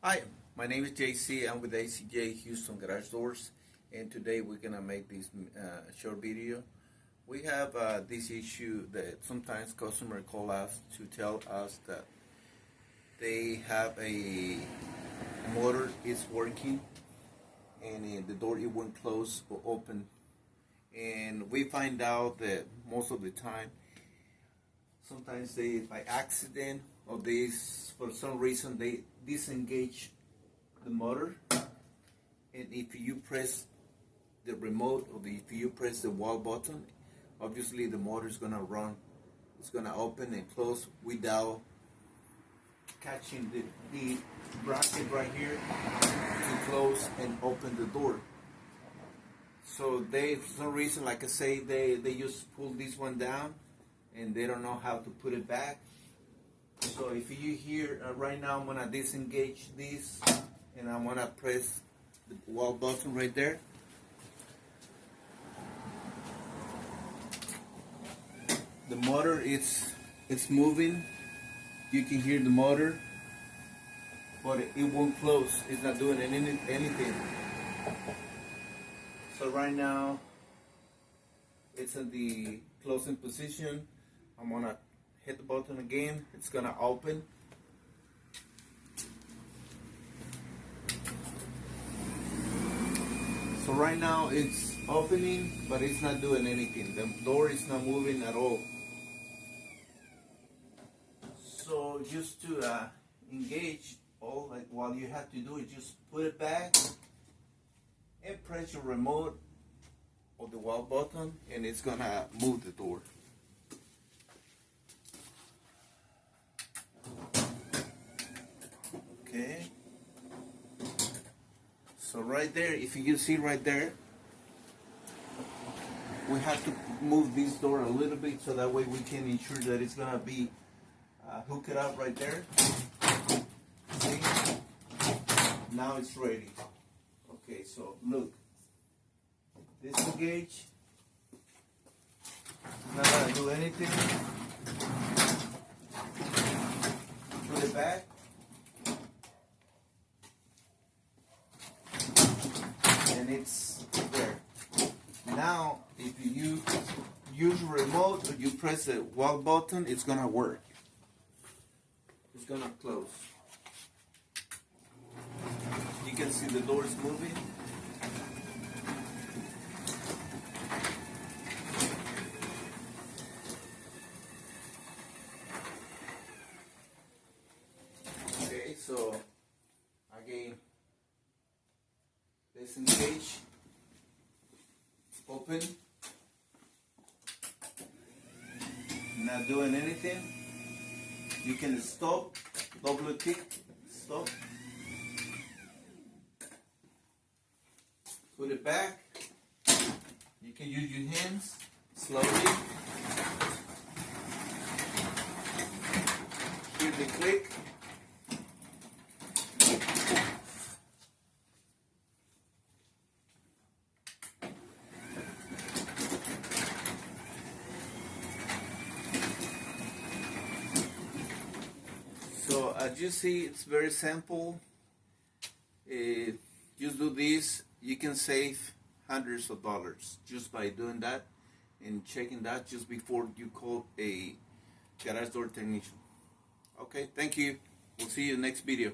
Hi, my name is JC. I'm with ACJ Houston Garage Doors, and today we're gonna make this short video. We have this issue that sometimes customers call us to tell us that they have a motor is working and the door it won't close or open, and we find out that most of the time, sometimes they by accident or they for some reason they disengage the motor, and if you press the remote or if you press the wall button, obviously the motor is gonna run, it's gonna open and close without catching the bracket right here to close and open the door. So they, for some reason, like I say, they just pull this one down and they don't know how to put it back. So if you hear right now, I'm gonna disengage this and I'm gonna press the wall button right there. The motor it's moving. You can hear the motor, but it won't close. It's not doing anything. So right now it's in the closing position. I'm gonna hit the button again. It's gonna open. So right now it's opening, but it's not doing anything. The door is not moving at all. So just to engage, all you have to do is just put it back and press your remote or the wall button, and it's gonna move the door. Okay. So right there, if you see right there, we have to move this door a little bit so that way we can ensure that it's gonna be hooked up right there. See? Now it's ready. Okay, so look. Disengage. Not gonna do anything. Put it back. And it's there. Now, if you use remote or you press the wall button, it's gonna work. It's gonna close. You can see the door is moving. Okay, so again, disengage, open, not doing anything. You can stop, double click, stop, put it back. You can use your hands slowly. Hear the click. So as you see, it's very simple. Just do this. You can save hundreds of dollars just by doing that and checking that just before you call a garage door technician. Okay, thank you. We'll see you in the next video.